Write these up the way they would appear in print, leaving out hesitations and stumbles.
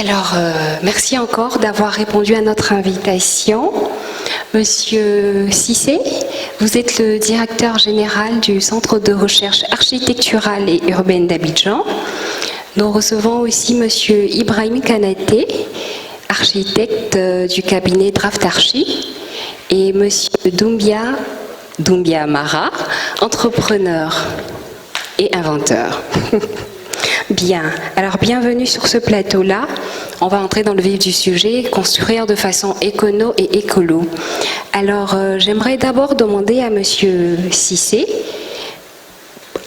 Alors, merci encore d'avoir répondu à notre invitation. Monsieur Cissé, vous êtes le directeur général du Centre de recherche architecturale et urbaine d'Abidjan. Nous recevons aussi Monsieur Ibrahim Kanaté, architecte du cabinet Draft Archi, et Monsieur Doumbia Amara, entrepreneur et inventeur. Bien, alors bienvenue sur ce plateau-là. On va entrer dans le vif du sujet, construire de façon écono et écolo. Alors, j'aimerais d'abord demander à Monsieur Cissé,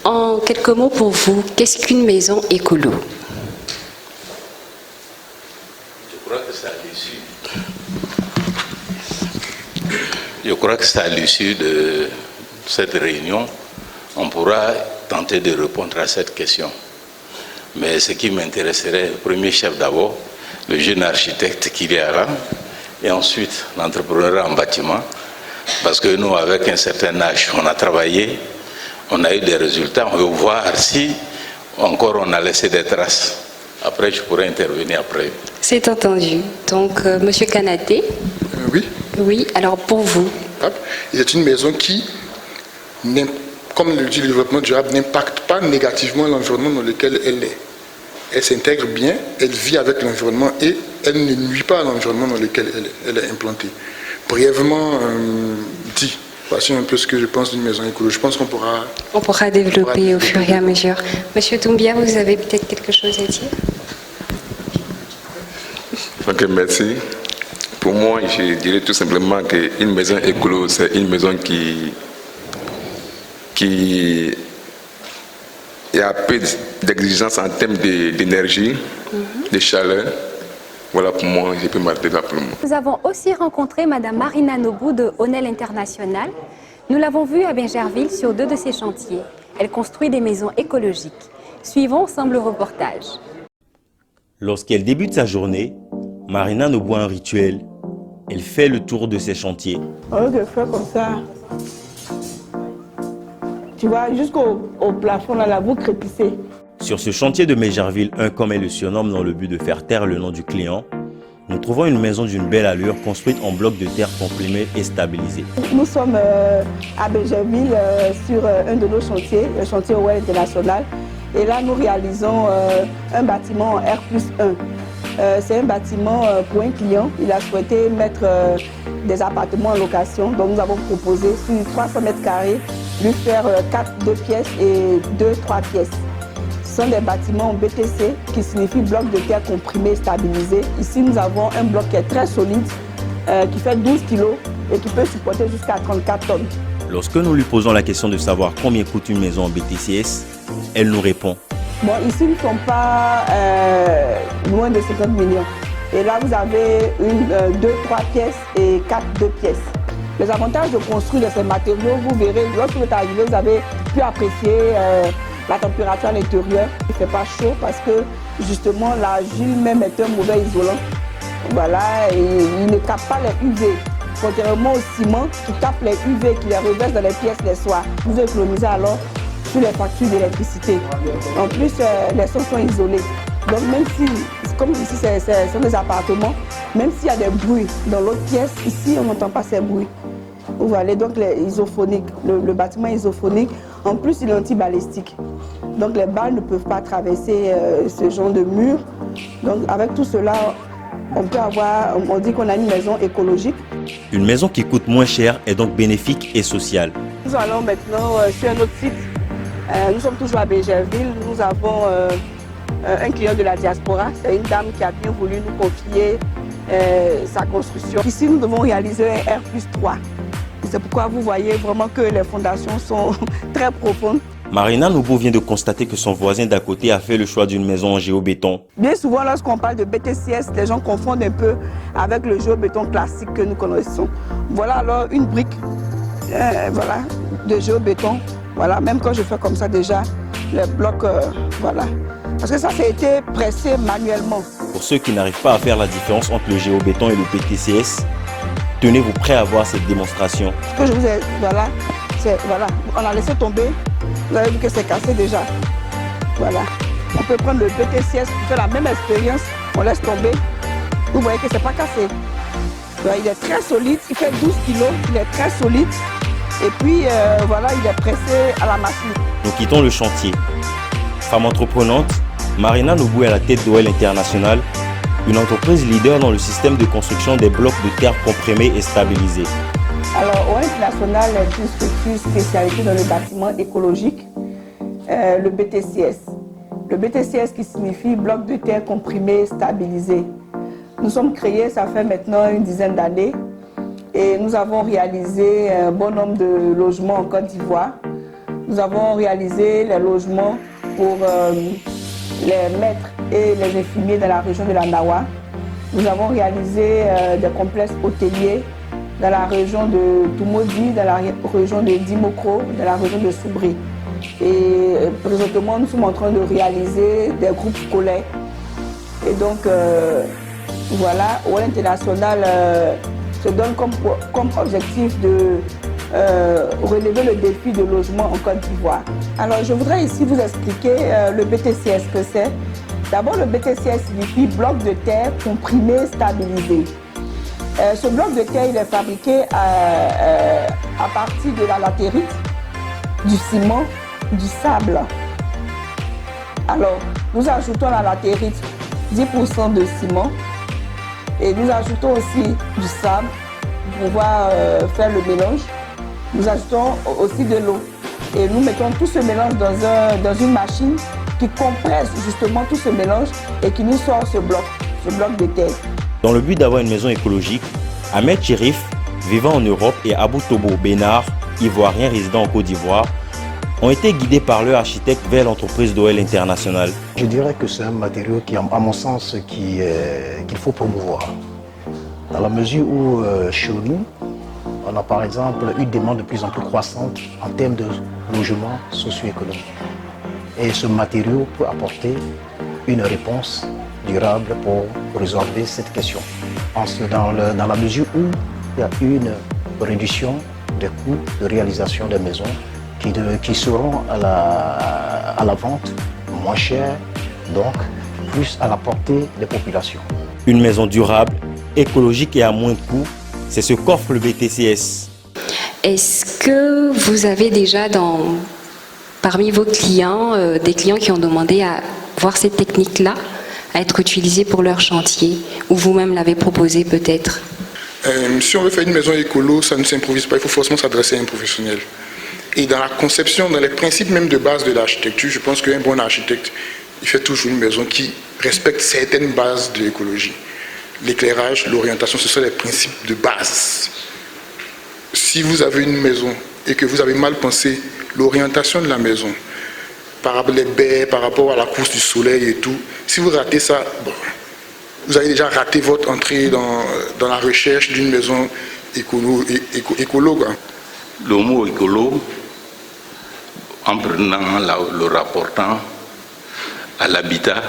en quelques mots pour vous, qu'est-ce qu'une maison écolo? Je crois que c'est à l'issue de cette réunion, on pourra tenter de répondre à cette question. Mais ce qui m'intéresserait, le premier chef d'abord, le jeune architecte qu'il y a là, et ensuite l'entrepreneur en bâtiment, parce que nous, avec un certain âge, on a travaillé, on a eu des résultats, on veut voir si encore on a laissé des traces. Après, je pourrais intervenir après. C'est entendu. Donc, Monsieur Kanaté. Oui. Oui, alors pour vous. C'est une maison qui, comme le dit le développement durable, n'impacte pas négativement l'environnement dans lequel elle est. Elle s'intègre bien, elle vit avec l'environnement et elle ne nuit pas à l'environnement dans lequel elle est implantée. Brièvement dit, voici un peu ce que je pense d'une maison écolo. Je pense qu'on pourra... On pourra développer au fur et à mesure. Monsieur Doumbia, vous avez peut-être quelque chose à dire? Ok, merci. Pour moi, je dirais tout simplement qu'une maison écolo, c'est une maison qui a peu d'exigences en termes d'énergie, de chaleur. Voilà pour moi, je peux m'arrêter là pour le moment. Nous avons aussi rencontré Madame Marina Nobou de Honel International. Nous l'avons vue à Bingerville sur 2 de ses chantiers. Elle construit des maisons écologiques. Suivons ensemble le reportage. Lorsqu'elle débute sa journée, Marina Nobou a un rituel. Elle fait le tour de ses chantiers. On veut faire comme ça. Tu vois, jusqu'au plafond, là, la boucle crépissée. Sur ce chantier de Bingerville 1, comme elle le surnomme dans le but de faire taire le nom du client, nous trouvons une maison d'une belle allure construite en blocs de terre comprimés et stabilisés. Nous sommes à Bingerville sur un de nos chantiers, le chantier Honel International. Et là, nous réalisons un bâtiment en R+1. C'est un bâtiment pour un client. Il a souhaité mettre des appartements en location. Donc nous avons proposé sur 300 mètres carrés lui faire 2 pièces et 3 pièces. Ce sont des bâtiments en BTC qui signifie bloc de terre comprimé et stabilisé. Ici nous avons un bloc qui est très solide, qui fait 12 kg et qui peut supporter jusqu'à 34 tonnes. Lorsque nous lui posons la question de savoir combien coûte une maison en BTCS, elle nous répond. Bon, ici, nous ne sommes pas loin de 50 millions. Et là, vous avez 2, 3 pièces et 2 pièces. Les avantages de construire de ces matériaux, vous verrez, lorsque vous êtes arrivé, vous avez pu apprécier la température à l'intérieur. Il ne fait pas chaud parce que, justement, l'argile même est un mauvais isolant. Voilà, et il ne capte pas les UV. Contrairement au ciment qui capte les UV, qui les reverse dans les pièces les soirs. Vous économisez alors sur les factures d'électricité. En plus, les sons sont isolés. Donc même si, comme ici, ce sont des appartements, même s'il y a des bruits dans l'autre pièce, ici, on n'entend pas ces bruits. Vous voyez, donc les isophoniques, le bâtiment est isophonique. En plus, il est anti-balistique. Donc les balles ne peuvent pas traverser ce genre de mur. Donc avec tout cela, on peut avoir, on dit qu'on a une maison écologique. Une maison qui coûte moins cher est donc bénéfique et sociale. Nous allons maintenant sur un autre site. Nous sommes toujours à Bingerville. Nous avons un client de la diaspora. C'est une dame qui a bien voulu nous confier sa construction. Ici, nous devons réaliser un R+3. C'est pourquoi vous voyez vraiment que les fondations sont très profondes. Marina Nobou vient de constater que son voisin d'à côté a fait le choix d'une maison en géobéton. Bien souvent, lorsqu'on parle de BTCS, les gens confondent un peu avec le géobéton classique que nous connaissons. Voilà alors une brique voilà, de géobéton. Voilà, même quand je fais comme ça déjà, les blocs, voilà. Parce que ça a été pressé manuellement. Pour ceux qui n'arrivent pas à faire la différence entre le géobéton et le BTCS, tenez-vous prêt à voir cette démonstration. Ce que je vous ai, voilà, voilà, on a laissé tomber, vous avez vu que c'est cassé déjà. Voilà. On peut prendre le BTCS pour faire la même expérience on laisse tomber. Vous voyez que c'est pas cassé. Il est très solide, il fait 12 kilos, il est très solide. Et puis voilà, il est pressé à la machine. Nous quittons le chantier. Femme entreprenante, Marina Nobou est à la tête d'OL International, une entreprise leader dans le système de construction des blocs de terre comprimés et stabilisés. Alors, OL International est une structure spécialisée dans le bâtiment écologique, le BTCS. Le BTCS qui signifie bloc de terre comprimé stabilisé. Nous sommes créés, ça fait maintenant une dizaine d'années, et nous avons réalisé un bon nombre de logements en Côte d'Ivoire. Nous avons réalisé les logements pour les maîtres et les infirmiers dans la région de la Nawa. Nous avons réalisé des complexes hôteliers dans la région de Toumodi, dans la région de Dimokro, dans la région de Soubri. Et présentement, nous sommes en train de réaliser des groupes scolaires. Et donc, voilà, OL International se donne comme objectif de relever le défi de logement en Côte d'Ivoire. Alors, je voudrais ici vous expliquer le BTCS que c'est. D'abord, le BTCS signifie bloc de terre comprimé stabilisé. Ce bloc de terre, il est fabriqué à partir de la latérite, du ciment, du sable. Alors, nous ajoutons à la latérite 10% de ciment et nous ajoutons aussi du sable pour pouvoir faire le mélange. Nous ajoutons aussi de l'eau et nous mettons tout ce mélange dans une machine qui compresse justement tout ce mélange et qui nous sort ce bloc de terre. Dans le but d'avoir une maison écologique, Ahmed Chérif, vivant en Europe, et Abou Tobo Bénard, ivoirien résident en Côte d'Ivoire, ont été guidés par leur architecte vers l'entreprise d'OL International. Je dirais que c'est un matériau qui, à mon sens, qu'il faut promouvoir. Dans la mesure où, chez nous, on a par exemple une demande de plus en plus croissante en termes de logement socio-économique. Et ce matériau peut apporter une réponse durable pour résorber cette question. Dans la mesure où il y a une réduction des coûts de réalisation des maisons qui seront à la vente moins chères, donc plus à la portée des populations. Une maison durable, écologique et à moins de coûts, c'est ce qu'offre le BTCS. Est-ce que vous avez déjà parmi vos clients des clients qui ont demandé à voir cette technique-là, à être utilisée pour leur chantier, ou vous-même l'avez proposé peut-être? Si on veut faire une maison écolo, ça ne s'improvise pas, il faut forcément s'adresser à un professionnel. Et dans la conception, dans les principes même de base de l'architecture, je pense qu'un bon architecte, il fait toujours une maison qui respecte certaines bases de l'écologie. L'éclairage, l'orientation, ce sont les principes de base. Si vous avez une maison et que vous avez mal pensé l'orientation de la maison, par rapport aux baies, par rapport à la course du soleil et tout, si vous ratez ça, bon, vous avez déjà raté votre entrée dans la recherche d'une maison écolo. Le mot écolo, en prenant le rapportant à l'habitat,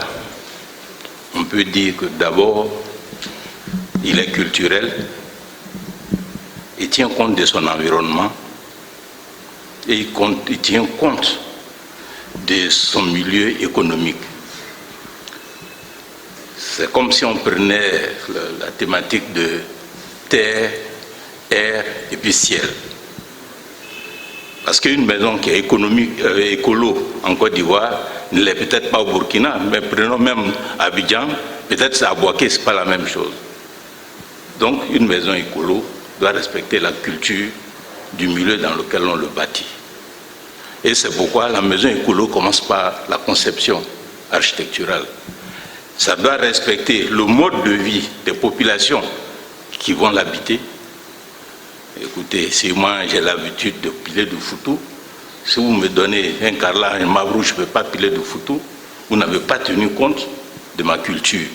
on peut dire que d'abord, il est culturel, il tient compte de son environnement et il tient compte de son milieu économique. C'est comme si on prenait la thématique de terre, air et puis ciel. Parce qu'une maison qui est écolo en Côte d'Ivoire ne l'est peut-être pas au Burkina, mais prenons même Abidjan, peut-être c'est à Bouaké, ce n'est pas la même chose. Donc une maison écolo doit respecter la culture du milieu dans lequel on le bâtit. Et c'est pourquoi la maison écolo commence par la conception architecturale. Ça doit respecter le mode de vie des populations qui vont l'habiter. Écoutez, si moi j'ai l'habitude de piler du foutou, si vous me donnez un carrelage, un mabrou, je ne peux pas piler du foutou, vous n'avez pas tenu compte de ma culture.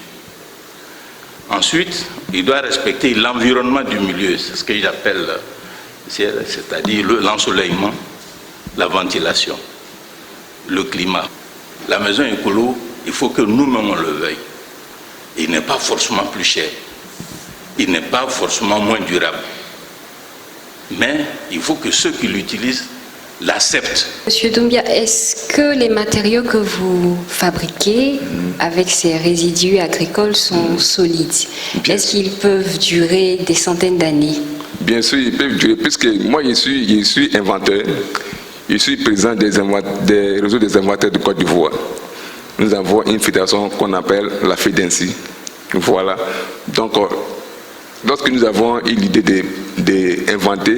Ensuite, il doit respecter l'environnement du milieu, c'est ce que j'appelle, c'est-à-dire l'ensoleillement, la ventilation, le climat. La maison écolo, il faut que nous-mêmes on le veuille. Il n'est pas forcément plus cher, il n'est pas forcément moins durable. Mais il faut que ceux qui l'utilisent l'acceptent. Monsieur Doumbia, est-ce que les matériaux que vous fabriquez avec ces résidus agricoles sont solides? Est-ce qu'ils peuvent durer des centaines d'années? Bien sûr, ils peuvent durer, puisque moi je suis inventeur, je suis président des réseaux des inventeurs de Côte d'Ivoire. Nous avons une fédération qu'on appelle la FEDENSI. Voilà. Donc, lorsque nous avons eu l'idée d'inventer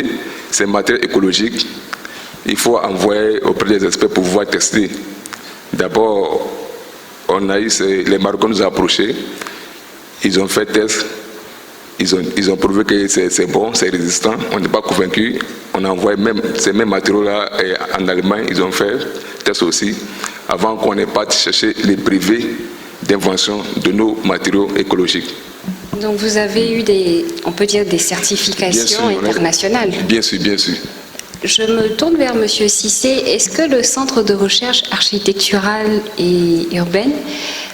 ces matériaux écologiques, il faut envoyer auprès des experts pour pouvoir tester. D'abord, on a eu les Marocains nous ont approchés, ils ont fait test, ils ont prouvé que c'est bon, c'est résistant, on n'est pas convaincu. On a envoyé même ces mêmes matériaux-là en Allemagne, ils ont fait test aussi, avant qu'on n'ait pas cherché les brevets d'invention de nos matériaux écologiques. Donc vous avez eu on peut dire des certifications internationales. Bien sûr, bien sûr. Je me tourne vers Monsieur Cissé. Est-ce que le Centre de recherche architecturale et urbaine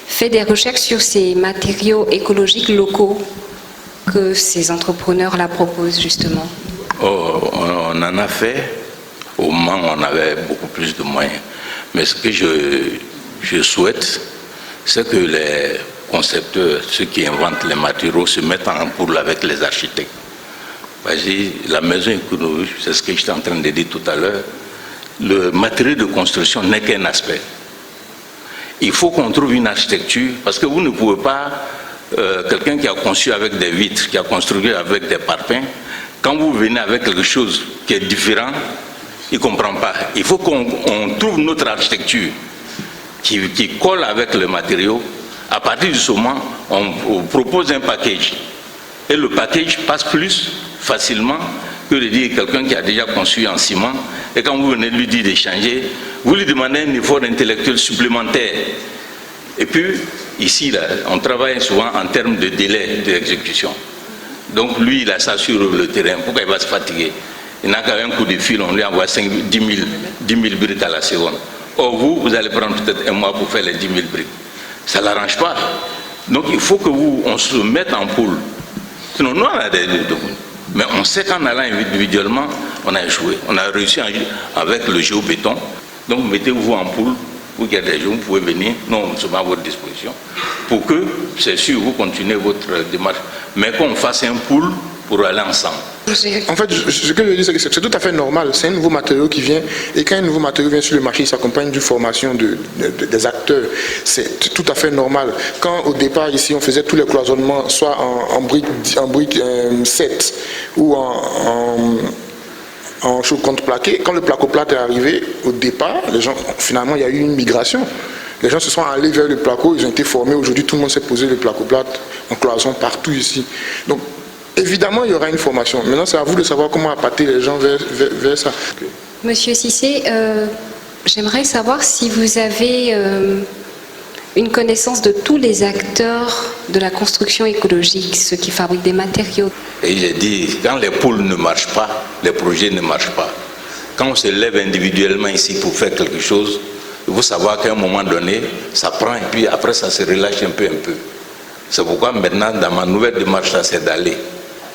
fait des recherches sur ces matériaux écologiques locaux que ces entrepreneurs-là proposent justement? On en a fait au moment où on avait beaucoup plus de moyens. Mais ce que je souhaite, c'est que les concepteurs, ceux qui inventent les matériaux, se mettent en poule avec les architectes. La maison économique, c'est ce que j'étais en train de dire tout à l'heure, le matériau de construction n'est qu'un aspect. Il faut qu'on trouve une architecture, parce que vous ne pouvez pas, quelqu'un qui a conçu avec des vitres, qui a construit avec des parpaings, quand vous venez avec quelque chose qui est différent, il ne comprend pas. Il faut qu'on trouve notre architecture qui colle avec le matériau. À partir de ce moment, on propose un package. Et le package passe plus facilement que de dire quelqu'un qui a déjà conçu en ciment. Et quand vous venez lui dire d'échanger, vous lui demandez un effort intellectuel supplémentaire. Et puis, ici, là, on travaille souvent en termes de délai d'exécution. Donc lui, il a ça sur le terrain. Pourquoi il va se fatiguer? Il n'a qu'à un coup de fil, on lui envoie 10 000 briques à la seconde. Or vous allez prendre peut-être un mois pour faire les 10 000 briques. Ça ne l'arrange pas. Donc il faut que on se mette en poule. Sinon, nous, on a des mais on sait qu'en allant individuellement, on a échoué. On a réussi avec le géobéton. Donc mettez-vous en poule. Vous qui êtes des gens, vous pouvez venir. Nous sommes à votre disposition. Pour que, c'est sûr, vous continuez votre démarche. Mais qu'on fasse un pool pour aller ensemble. En fait, ce que je veux dire, c'est que c'est tout à fait normal. C'est un nouveau matériau qui vient, et quand un nouveau matériau vient sur le marché, il s'accompagne d'une formation des acteurs. C'est tout à fait normal. Quand au départ, ici, on faisait tous les cloisonnements, soit en briques 7 ou en chaud contreplaqué, quand le placo-plate est arrivé, au départ, les gens, finalement, il y a eu une migration. Les gens se sont allés vers le placo, ils ont été formés. Aujourd'hui, tout le monde s'est posé le placo-plate en cloison partout ici. Donc, évidemment, il y aura une formation. Maintenant, c'est à vous de savoir comment appâter les gens vers ça. Monsieur Cissé, j'aimerais savoir si vous avez une connaissance de tous les acteurs de la construction écologique, ceux qui fabriquent des matériaux. Et j'ai dit, quand les poules ne marchent pas, les projets ne marchent pas. Quand on se lève individuellement ici pour faire quelque chose, il faut savoir qu'à un moment donné, ça prend et puis après ça se relâche un peu. C'est pourquoi maintenant, dans ma nouvelle démarche, c'est d'aller.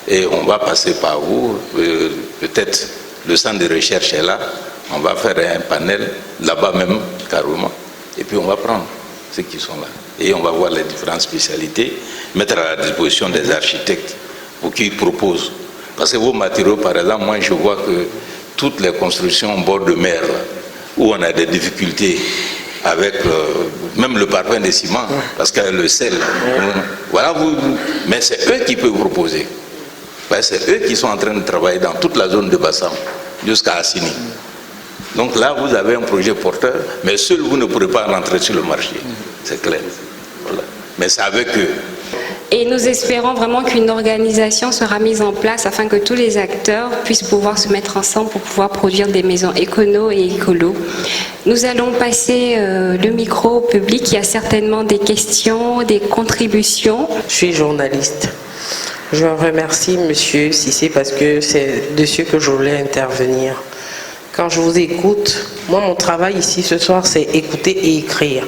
Et on va passer par vous, peut-être le centre de recherche est là, on va faire un panel là-bas même, carrément, et puis on va prendre ceux qui sont là. Et on va voir les différentes spécialités, mettre à la disposition des architectes pour qu'ils proposent. Parce que vos matériaux, par exemple, moi je vois que toutes les constructions au bord de mer, là, où on a des difficultés avec même le parpaing de ciment, parce que le sel, voilà, mais c'est eux qui peuvent proposer. C'est eux qui sont en train de travailler dans toute la zone de Bassam, jusqu'à Assini. Donc là, vous avez un projet porteur, mais seul vous ne pourrez pas rentrer sur le marché, c'est clair. Voilà. Mais c'est avec eux. Et nous espérons vraiment qu'une organisation sera mise en place afin que tous les acteurs puissent pouvoir se mettre ensemble pour pouvoir produire des maisons écono et écolo. Nous allons passer le micro au public. Il y a certainement des questions, des contributions. Je suis journaliste. Je remercie M. Cissé parce que c'est dessus que je voulais intervenir. Quand je vous écoute, moi mon travail ici ce soir c'est écouter et écrire.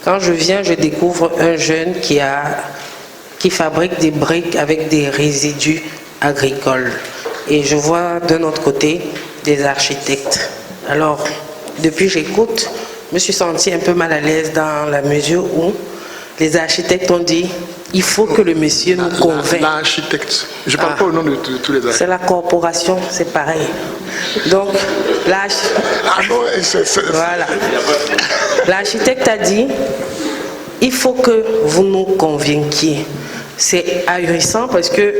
Quand je viens, je découvre un jeune qui fabrique des briques avec des résidus agricoles. Et je vois d'un autre côté des architectes. Alors, depuis j'écoute, je me suis sentie un peu mal à l'aise dans la mesure où les architectes ont dit il faut que le monsieur nous convainc. L'architecte, je ne parle pas au nom de tous les architectes. C'est la corporation, c'est pareil. Donc, voilà. L'architecte a dit il faut que vous nous convainquiez. C'est ahurissant parce que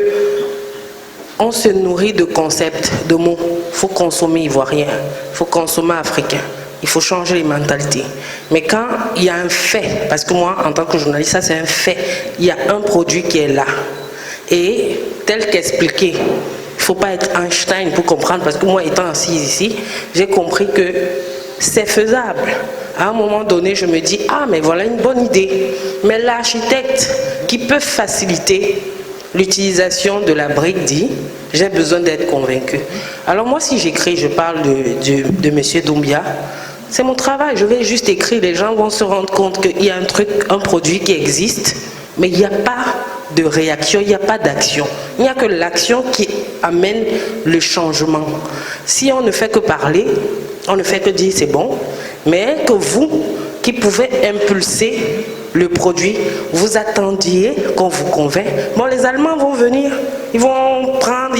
on se nourrit de concepts, de mots. Il faut consommer ivoirien, il faut consommer africain. Il faut changer les mentalités. Mais quand il y a un fait, parce que moi, en tant que journaliste, ça c'est un fait, il y a un produit qui est là. Et tel qu'expliqué, il ne faut pas être Einstein pour comprendre, parce que moi, étant assise ici, j'ai compris que c'est faisable. À un moment donné, je me dis, ah, mais voilà une bonne idée. Mais l'architecte qui peut faciliter l'utilisation de la brique dit, j'ai besoin d'être convaincu. Alors moi, si j'écris, je parle de M. Doumbia, c'est mon travail, je vais juste écrire, les gens vont se rendre compte qu'il y a un produit qui existe, mais il n'y a pas de réaction, il n'y a pas d'action. Il n'y a que l'action qui amène le changement. Si on ne fait que parler, on ne fait que dire c'est bon, mais que vous, qui pouvez impulser le produit, vous attendiez qu'on vous convainc. Bon, les Allemands vont venir, ils vont prendre,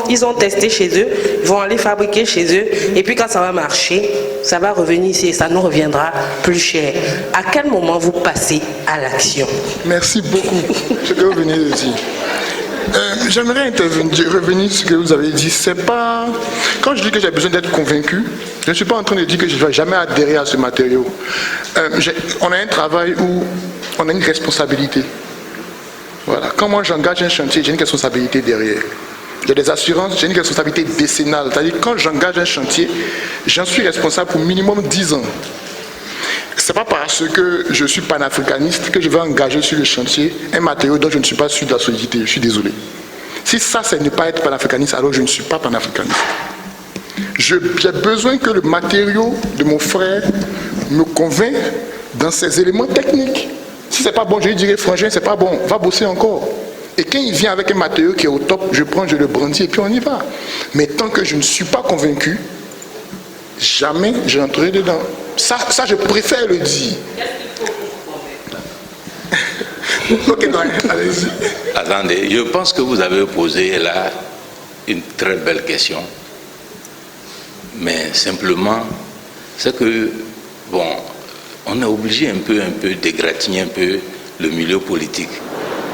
ils ont testé chez eux, ils vont aller fabriquer chez eux, et puis quand ça va marcher, ça va revenir ici et ça nous reviendra plus cher. À quel moment vous passez à l'action? Merci beaucoup, ce que vous venez de dire. J'aimerais revenir sur ce que vous avez dit. C'est pas... Quand je dis que j'ai besoin d'être convaincu, je ne suis pas en train de dire que je ne vais jamais adhérer à ce matériau. On a un travail où on a une responsabilité. Voilà. Quand moi j'engage un chantier, j'ai une responsabilité derrière. J'ai des assurances, j'ai une responsabilité décennale. C'est-à-dire quand j'engage un chantier, j'en suis responsable pour minimum 10 ans. Ce n'est pas parce que je suis panafricaniste que je vais engager sur le chantier un matériau dont je ne suis pas sûr de la solidité. Je suis désolé. Si ça, c'est ne pas être panafricaniste, alors je ne suis pas panafricaniste. J'ai besoin que le matériau de mon frère me convainc dans ses éléments techniques. Si ce n'est pas bon, je lui dirai, frangin, c'est pas bon, va bosser encore. Et quand il vient avec un matériau qui est au top, je prends, je le brandis et puis on y va. Mais tant que je ne suis pas convaincu, jamais je n'entrerai dedans. Ça, je préfère le dire. Ok, allez-y. Attendez, je pense que vous avez posé là une très belle question. Mais simplement, c'est que, bon, on est obligé un peu d'égratigner un peu le milieu politique.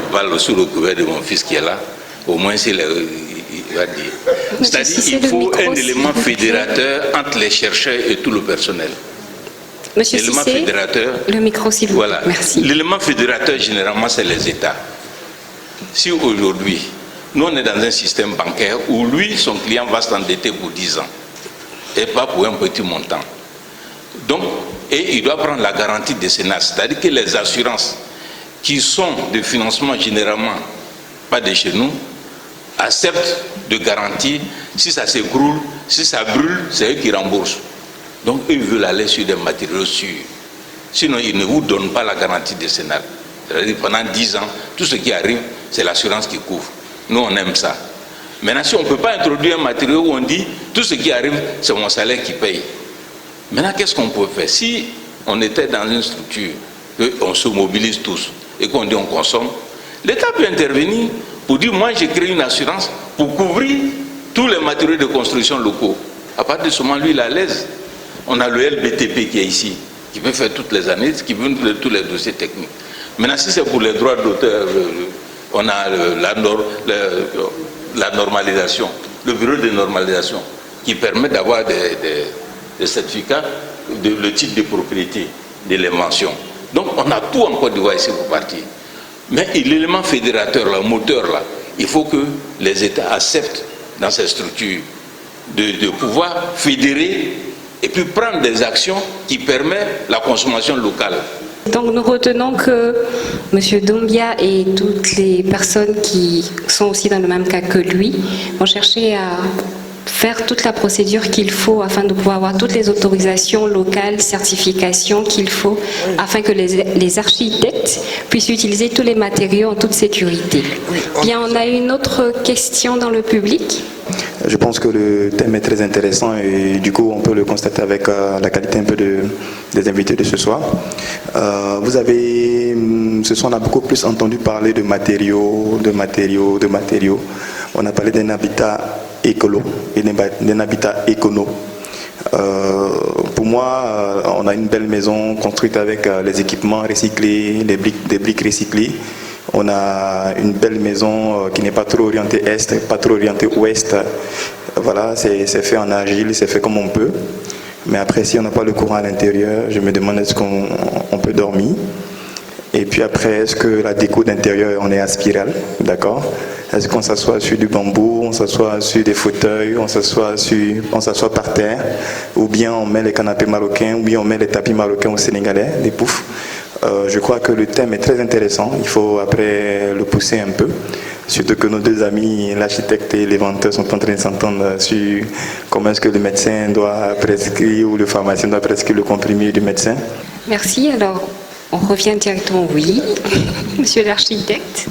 Je parle sous le couvert de mon fils qui est là. Au moins, il va dire. C'est-à-dire qu'il faut un élément fédérateur entre les chercheurs et tout le personnel. Monsieur Cissé, le micro s'il vous plaît. Voilà. Merci. L'élément fédérateur, généralement, c'est les États. Si aujourd'hui, nous on est dans un système bancaire où lui, son client va s'endetter pour 10 ans et pas pour un petit montant. Donc, et il doit prendre la garantie des Sénats, c'est-à-dire que les assurances qui sont de financement généralement pas de chez nous, acceptent de garantir, si ça s'écroule, si ça brûle, c'est eux qui remboursent. Donc eux veulent aller sur des matériaux sûrs. Sinon, ils ne vous donnent pas la garantie décennale. C'est-à-dire pendant 10 ans, tout ce qui arrive, c'est l'assurance qui couvre. Nous, on aime ça. Maintenant, si on ne peut pas introduire un matériau où on dit, tout ce qui arrive, c'est mon salaire qui paye. Maintenant, qu'est-ce qu'on peut faire? Si on était dans une structure, qu'on se mobilise tous, et qu'on dit on consomme, l'État peut intervenir pour dire, moi j'ai créé une assurance pour couvrir tous les matériaux de construction locaux. À partir de ce moment, lui, il est à l'aise. On a le LBTP qui est ici, qui peut faire toutes les années, qui peut faire tous les dossiers techniques. Maintenant, si c'est pour les droits d'auteur, on a la normalisation, le bureau de normalisation, qui permet d'avoir des certificats, le titre de propriété, de l'invention. Donc, on a tout en Côte d'Ivoire ici pour partir. Mais l'élément fédérateur, le moteur, là, il faut que les États acceptent dans ces structures de pouvoir fédérer et puis prendre des actions qui permettent la consommation locale. Donc nous retenons que M. Doumbia et toutes les personnes qui sont aussi dans le même cas que lui vont chercher à faire toute la procédure qu'il faut afin de pouvoir avoir toutes les autorisations locales, certifications qu'il faut, afin que les architectes puissent utiliser tous les matériaux en toute sécurité. Bien, on a une autre question dans le public. Je pense que le thème est très intéressant et du coup on peut le constater avec la qualité un peu des invités de ce soir. Ce soir on a beaucoup plus entendu parler de matériaux. On a parlé d'un habitat écolo et d'un habitat écono. Pour moi, on a une belle maison construite avec les équipements recyclés, des briques recyclées. On a une belle maison qui n'est pas trop orientée est, pas trop orientée ouest. Voilà, c'est fait en argile, c'est fait comme on peut. Mais après, si on n'a pas le courant à l'intérieur, je me demande est-ce qu'on peut dormir. Et puis après, est-ce que la déco d'intérieur, on est à spirale, d'accord? Est-ce qu'on s'assoit sur du bambou, on s'assoit sur des fauteuils, on s'assoit par terre, ou bien on met les canapés marocains, ou bien on met les tapis marocains au Sénégalais, des poufs. Je crois que le thème est très intéressant, il faut après le pousser un peu, surtout que nos deux amis, l'architecte et l'inventeur, sont en train de s'entendre sur comment est-ce que le médecin doit prescrire ou le pharmacien doit prescrire le comprimé du médecin. Merci, alors on revient directement, oui, monsieur l'architecte.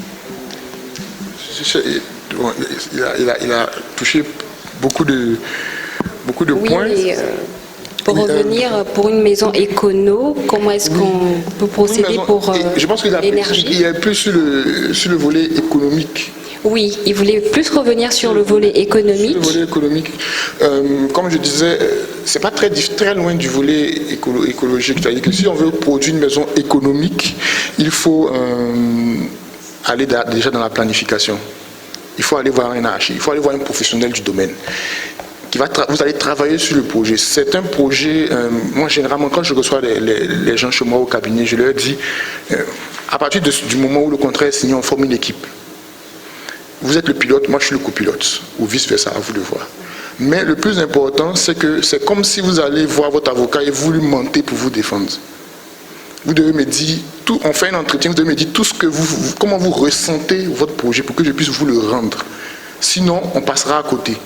Il a touché beaucoup de points. Mais, pour revenir, pour une maison écono, comment est-ce qu'on peut procéder pour je pense qu'il a plus sur le volet économique. Oui, il voulait plus revenir sur le volet économique. Sur le volet économique. Comme je disais, c'est pas très loin du volet écologique. C'est-à-dire que si on veut produire une maison économique, il faut aller déjà dans la planification. Il faut aller voir un archi, il faut aller voir un professionnel du domaine. Vous allez travailler sur le projet. C'est un projet, moi généralement quand je reçois les gens chez moi au cabinet, je leur dis, à partir du moment où le contrat est signé, on forme une équipe. Vous êtes le pilote, moi je suis le copilote, ou vice-versa, à vous de voir. Mais le plus important, c'est que c'est comme si vous allez voir votre avocat et vous lui mentez pour vous défendre. Vous devez me dire, on fait un entretien, vous devez me dire tout ce que comment vous ressentez votre projet pour que je puisse vous le rendre. Sinon, on passera à côté.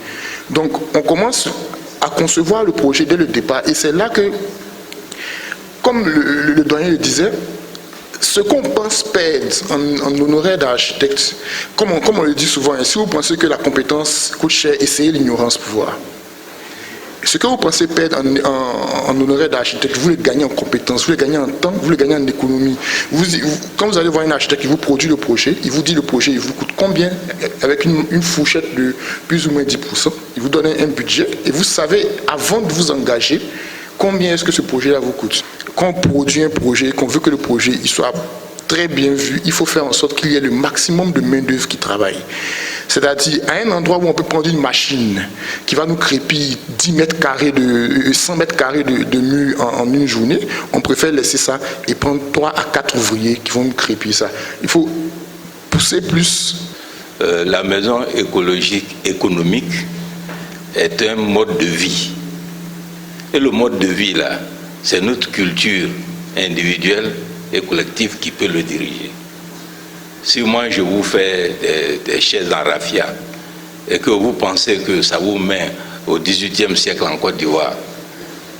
Donc, on commence à concevoir le projet dès le départ. Et c'est là que, comme le doyen le disait, ce qu'on pense perdre en honoraire d'architecte, comme on le dit souvent, si vous pensez que la compétence coûte cher, essayez l'ignorance pour voir. Ce que vous pensez perdre en honoraire d'architecte, vous le gagnez en compétences, vous le gagnez en temps, vous le gagnez en économie. Quand vous allez voir un architecte qui vous produit le projet, il vous dit le projet, il vous coûte combien, avec une fourchette de plus ou moins 10%. Il vous donne un budget et vous savez, avant de vous engager, combien est-ce que ce projet-là vous coûte. Quand on produit un projet, qu'on veut que le projet il soit très bien vu, il faut faire en sorte qu'il y ait le maximum de main-d'œuvre qui travaille. C'est-à-dire, à un endroit où on peut prendre une machine qui va nous crépir 10 mètres carrés 100 mètres carrés de mur en une journée, on préfère laisser ça et prendre 3 à 4 ouvriers qui vont nous crépir ça. Il faut pousser plus. La maison écologique économique est un mode de vie. Et le mode de vie, là, c'est notre culture individuelle et collective qui peut le diriger. Si moi je vous fais des chaises en raffia et que vous pensez que ça vous met au XVIIIe siècle en Côte d'Ivoire,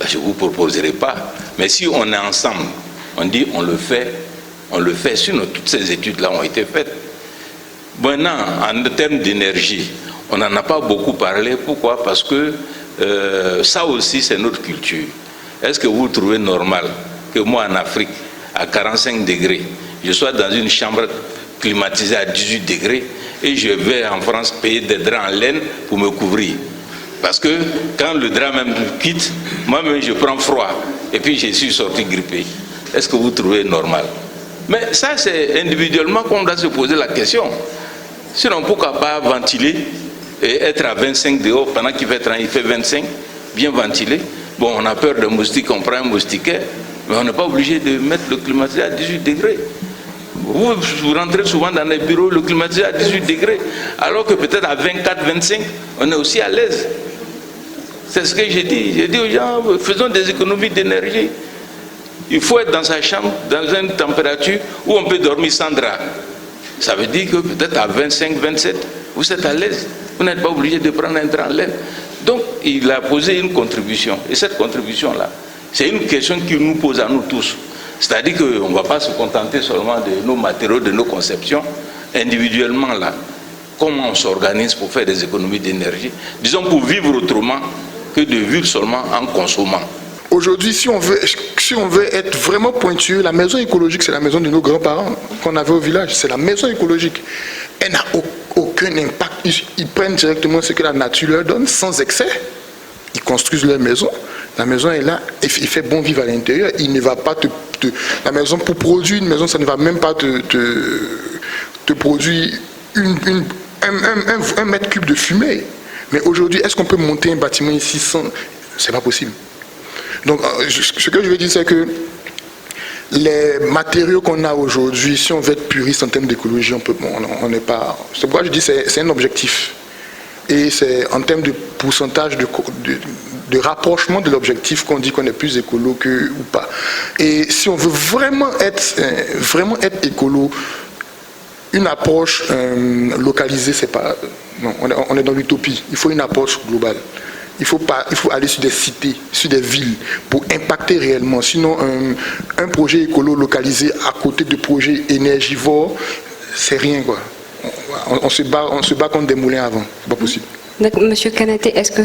je ne vous proposerai pas. Mais si on est ensemble, on dit on le fait, sinon toutes ces études-là ont été faites. Maintenant, en termes d'énergie, on n'en a pas beaucoup parlé. Pourquoi? Parce que ça aussi c'est notre culture. Est-ce que vous trouvez normal que moi en Afrique, à 45 degrés, je sois dans une chambre climatisée à 18 degrés et je vais en France payer des draps en laine pour me couvrir? Parce que quand le drap même me quitte, moi-même je prends froid et puis je suis sorti grippé. Est-ce que vous trouvez normal? Mais ça c'est individuellement qu'on doit se poser la question. Sinon pourquoi pas ventiler et être à 25 dehors pendant qu'il fait 30, il fait 25, bien ventilé. Bon, on a peur de moustiques, on prend un moustiquaire, mais on n'est pas obligé de mettre le climatiseur à 18 degrés. Vous rentrez souvent dans les bureaux, le climatiseur à 18 degrés, alors que peut-être à 24, 25, on est aussi à l'aise. C'est ce que j'ai dit. J'ai dit aux gens, faisons des économies d'énergie. Il faut être dans sa chambre, dans une température où on peut dormir sans drap. Ça veut dire que peut-être à 25, 27, vous êtes à l'aise. Vous n'êtes pas obligé de prendre un drap en laine. Donc, il a posé une contribution. Et cette contribution-là, c'est une question qui nous pose à nous tous. C'est-à-dire qu'on ne va pas se contenter seulement de nos matériaux, de nos conceptions, individuellement là. Comment on s'organise pour faire des économies d'énergie, disons pour vivre autrement que de vivre seulement en consommant. Aujourd'hui, si on veut être vraiment pointueux, la maison écologique, c'est la maison de nos grands-parents qu'on avait au village. C'est la maison écologique. Elle n'a aucun impact. Ils prennent directement ce que la nature leur donne, sans excès. Ils construisent leur maison. La maison est là, il fait bon vivre à l'intérieur. Il ne va pas la maison, pour produire une maison, ça ne va même pas te produire un mètre cube de fumée. Mais aujourd'hui, est-ce qu'on peut monter un bâtiment ici sans... C'est pas possible. Donc, ce que je veux dire, c'est que les matériaux qu'on a aujourd'hui, si on veut être puriste en termes d'écologie, on n'est pas... C'est pourquoi je dis que c'est un objectif. Et c'est en termes de pourcentage de rapprochement de l'objectif qu'on dit qu'on est plus écolo ou pas. Et si on veut vraiment être écolo, une approche localisée, c'est pas... Non, on est dans l'utopie. Il faut une approche globale. Il faut aller sur des cités, sur des villes, pour impacter réellement. Sinon, un projet écolo localisé à côté de projets énergivores, c'est rien, quoi. On se bat contre des moulins avant. C'est pas possible. Monsieur Kanaté, est-ce que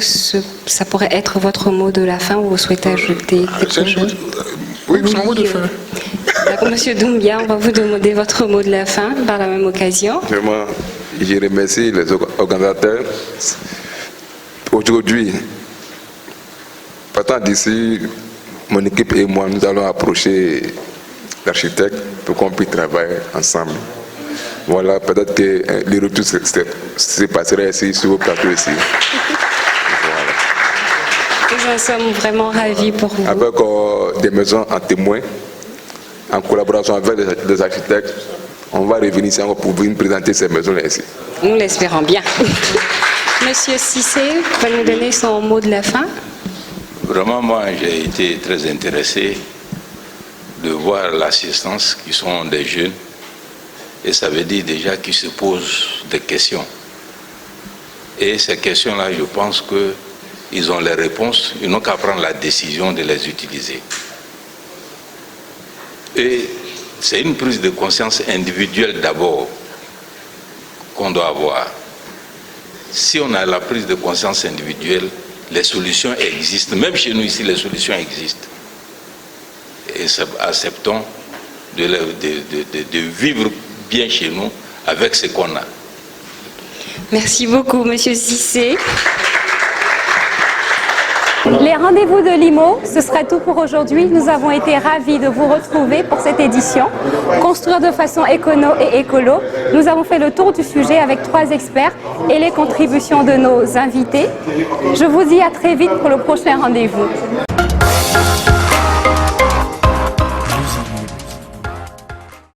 ça pourrait être votre mot de la fin ou vous souhaitez ajouter quelque chose? Oui, c'est mon mot de fin. Monsieur Doumbia, on va vous demander votre mot de la fin par la même occasion. Vraiment, je remercie les organisateurs. Aujourd'hui, partant d'ici, mon équipe et moi, nous allons approcher l'architecte pour qu'on puisse travailler ensemble. Voilà, peut-être que les retours se passeraient ici, sur vos plateaux ici. Voilà. Nous en sommes vraiment ravis pour vous. Avec des maisons en témoin, en collaboration avec les architectes, on va revenir ici encore pour venir présenter ces maisons-là ici. Nous l'espérons bien. Monsieur Cissé va nous donner son mot de la fin. Vraiment, moi, j'ai été très intéressé de voir l'assistance qui sont des jeunes. Et ça veut dire déjà qu'ils se posent des questions. Et ces questions-là, je pense qu'ils ont les réponses. Ils n'ont qu'à prendre la décision de les utiliser. Et c'est une prise de conscience individuelle d'abord qu'on doit avoir. Si on a la prise de conscience individuelle, les solutions existent. Même chez nous ici, les solutions existent. Et acceptons de vivre bien chez nous avec ce qu'on a. Merci beaucoup, Monsieur Cissé. Les rendez-vous de l'IMO, ce sera tout pour aujourd'hui. Nous avons été ravis de vous retrouver pour cette édition. Construire de façon écono et écolo. Nous avons fait le tour du sujet avec 3 experts et les contributions de nos invités. Je vous dis à très vite pour le prochain rendez-vous.